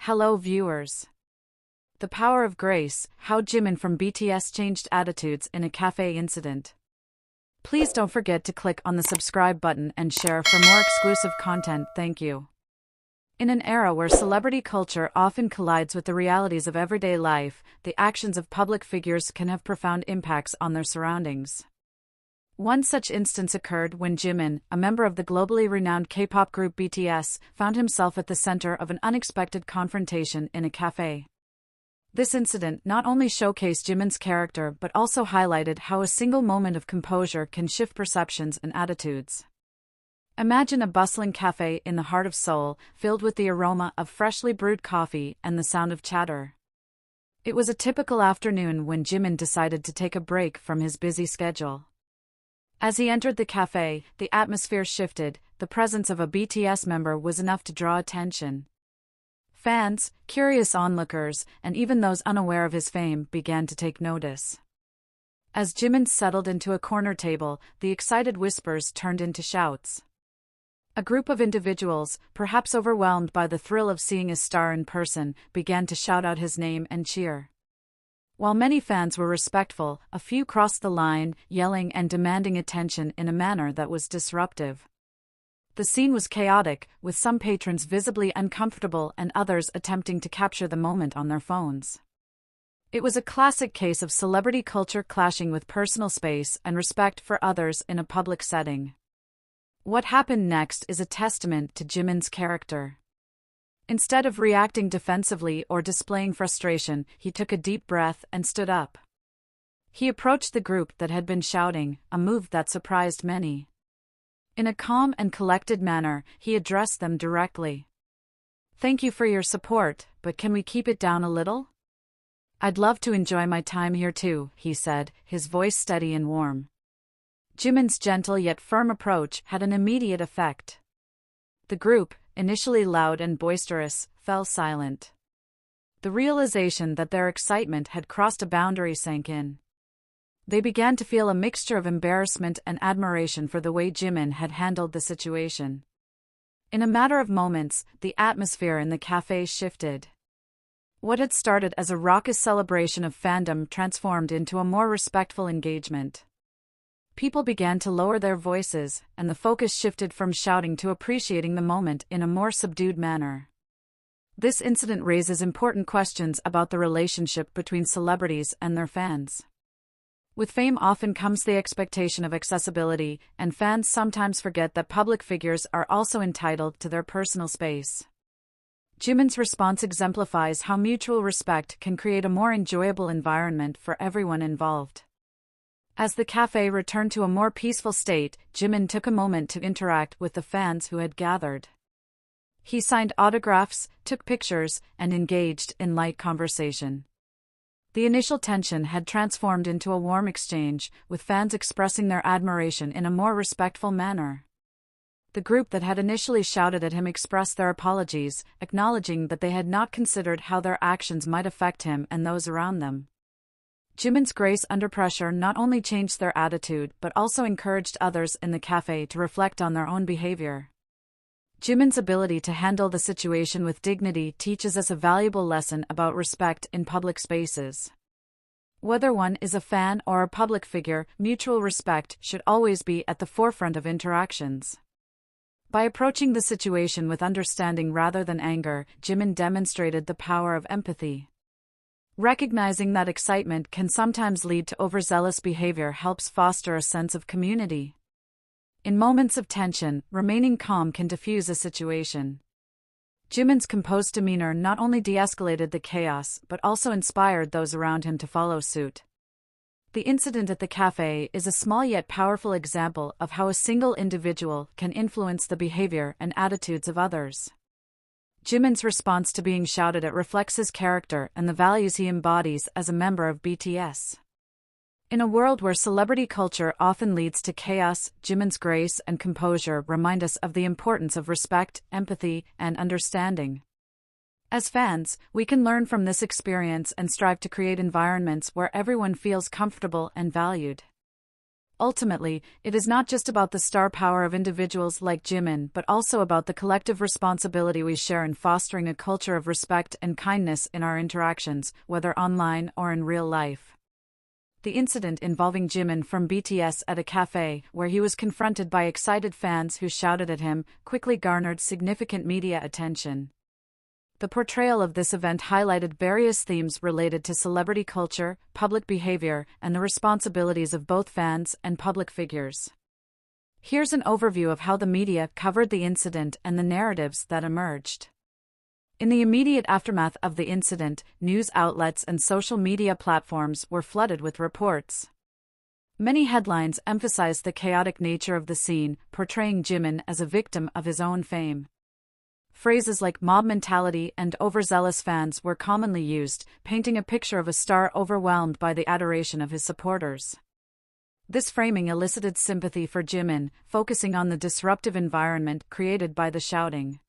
Hello viewers. The power of grace, how Jimin from BTS changed attitudes in a cafe incident. Please don't forget to click on the subscribe button and share for more exclusive content. Thank you. In an era where celebrity culture often collides with the realities of everyday life, the actions of public figures can have profound impacts on their surroundings. One such instance occurred when Jimin, a member of the globally renowned K-pop group BTS, found himself at the center of an unexpected confrontation in a cafe. This incident not only showcased Jimin's character but also highlighted how a single moment of composure can shift perceptions and attitudes. Imagine a bustling cafe in the heart of Seoul, filled with the aroma of freshly brewed coffee and the sound of chatter. It was a typical afternoon when Jimin decided to take a break from his busy schedule. As he entered the cafe, the atmosphere shifted. The presence of a BTS member was enough to draw attention. Fans, curious onlookers, and even those unaware of his fame began to take notice. As Jimin settled into a corner table, the excited whispers turned into shouts. A group of individuals, perhaps overwhelmed by the thrill of seeing a star in person, began to shout out his name and cheer. While many fans were respectful, a few crossed the line, yelling and demanding attention in a manner that was disruptive. The scene was chaotic, with some patrons visibly uncomfortable and others attempting to capture the moment on their phones. It was a classic case of celebrity culture clashing with personal space and respect for others in a public setting. What happened next is a testament to Jimin's character. Instead of reacting defensively or displaying frustration, he took a deep breath and stood up. He approached the group that had been shouting, a move that surprised many. In a calm and collected manner, he addressed them directly. "Thank you for your support, but can we keep it down a little? I'd love to enjoy my time here too," he said, his voice steady and warm. Jimin's gentle yet firm approach had an immediate effect. The group, initially loud and boisterous, fell silent. The realization that their excitement had crossed a boundary sank in. They began to feel a mixture of embarrassment and admiration for the way Jimin had handled the situation. In a matter of moments, the atmosphere in the cafe shifted. What had started as a raucous celebration of fandom transformed into a more respectful engagement. People began to lower their voices, and the focus shifted from shouting to appreciating the moment in a more subdued manner. This incident raises important questions about the relationship between celebrities and their fans. With fame often comes the expectation of accessibility, and fans sometimes forget that public figures are also entitled to their personal space. Jimin's response exemplifies how mutual respect can create a more enjoyable environment for everyone involved. As the cafe returned to a more peaceful state, Jimin took a moment to interact with the fans who had gathered. He signed autographs, took pictures, and engaged in light conversation. The initial tension had transformed into a warm exchange, with fans expressing their admiration in a more respectful manner. The group that had initially shouted at him expressed their apologies, acknowledging that they had not considered how their actions might affect him and those around them. Jimin's grace under pressure not only changed their attitude but also encouraged others in the cafe to reflect on their own behavior. Jimin's ability to handle the situation with dignity teaches us a valuable lesson about respect in public spaces. Whether one is a fan or a public figure, mutual respect should always be at the forefront of interactions. By approaching the situation with understanding rather than anger, Jimin demonstrated the power of empathy. Recognizing that excitement can sometimes lead to overzealous behavior helps foster a sense of community. In moments of tension, remaining calm can diffuse a situation. Jimin's composed demeanor not only de-escalated the chaos but also inspired those around him to follow suit. The incident at the cafe is a small yet powerful example of how a single individual can influence the behavior and attitudes of others. Jimin's response to being shouted at reflects his character and the values he embodies as a member of BTS. In a world where celebrity culture often leads to chaos, Jimin's grace and composure remind us of the importance of respect, empathy, and understanding. As fans, we can learn from this experience and strive to create environments where everyone feels comfortable and valued. Ultimately, it is not just about the star power of individuals like Jimin, but also about the collective responsibility we share in fostering a culture of respect and kindness in our interactions, whether online or in real life. The incident involving Jimin from BTS at a cafe, where he was confronted by excited fans who shouted at him, quickly garnered significant media attention. The portrayal of this event highlighted various themes related to celebrity culture, public behavior, and the responsibilities of both fans and public figures. Here's an overview of how the media covered the incident and the narratives that emerged. In the immediate aftermath of the incident, news outlets and social media platforms were flooded with reports. Many headlines emphasized the chaotic nature of the scene, portraying Jimin as a victim of his own fame. Phrases like mob mentality and overzealous fans were commonly used, painting a picture of a star overwhelmed by the adoration of his supporters. This framing elicited sympathy for Jimin, focusing on the disruptive environment created by the shouting.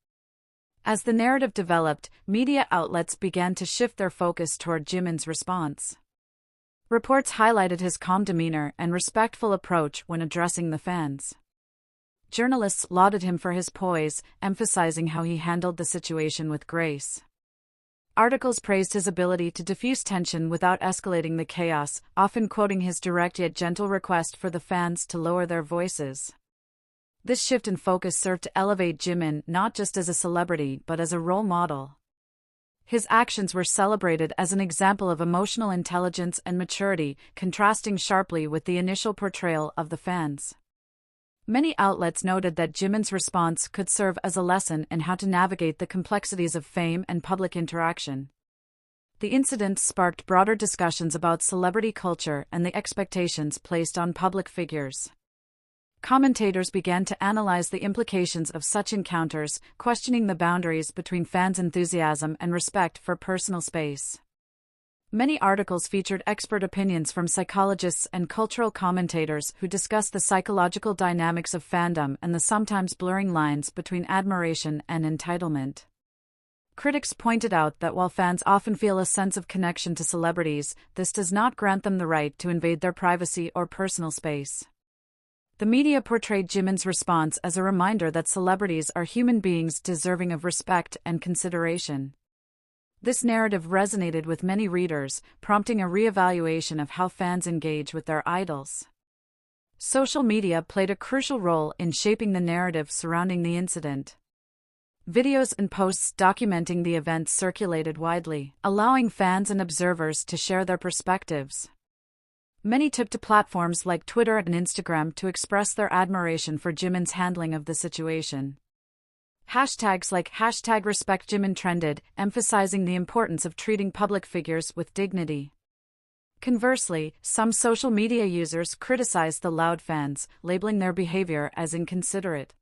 As the narrative developed, media outlets began to shift their focus toward Jimin's response. Reports highlighted his calm demeanor and respectful approach when addressing the fans. Journalists lauded him for his poise, emphasizing how he handled the situation with grace. Articles praised his ability to diffuse tension without escalating the chaos, often quoting his direct yet gentle request for the fans to lower their voices. This shift in focus served to elevate Jimin not just as a celebrity but as a role model. His actions were celebrated as an example of emotional intelligence and maturity, contrasting sharply with the initial portrayal of the fans. Many outlets noted that Jimin's response could serve as a lesson in how to navigate the complexities of fame and public interaction. The incident sparked broader discussions about celebrity culture and the expectations placed on public figures. Commentators began to analyze the implications of such encounters, questioning the boundaries between fans' enthusiasm and respect for personal space. Many articles featured expert opinions from psychologists and cultural commentators who discussed the psychological dynamics of fandom and the sometimes blurring lines between admiration and entitlement. Critics pointed out that while fans often feel a sense of connection to celebrities, this does not grant them the right to invade their privacy or personal space. The media portrayed Jimin's response as a reminder that celebrities are human beings deserving of respect and consideration. This narrative resonated with many readers, prompting a re-evaluation of how fans engage with their idols. Social media played a crucial role in shaping the narrative surrounding the incident. Videos and posts documenting the event circulated widely, allowing fans and observers to share their perspectives. Many took to platforms like Twitter and Instagram to express their admiration for Jimin's handling of the situation. Hashtags like #RespectJimin trended, emphasizing the importance of treating public figures with dignity. Conversely, some social media users criticized the loud fans, labeling their behavior as inconsiderate.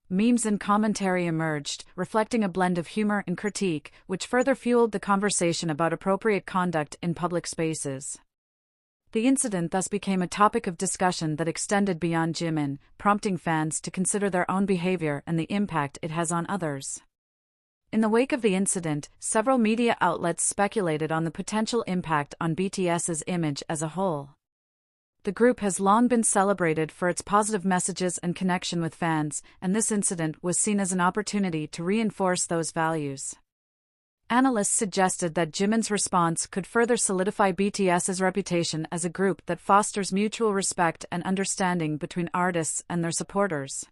Memes and commentary emerged, reflecting a blend of humor and critique, which further fueled the conversation about appropriate conduct in public spaces. The incident thus became a topic of discussion that extended beyond Jimin, prompting fans to consider their own behavior and the impact it has on others. In the wake of the incident, several media outlets speculated on the potential impact on BTS's image as a whole. The group has long been celebrated for its positive messages and connection with fans, and this incident was seen as an opportunity to reinforce those values. Analysts suggested that Jimin's response could further solidify BTS's reputation as a group that fosters mutual respect and understanding between artists and their supporters.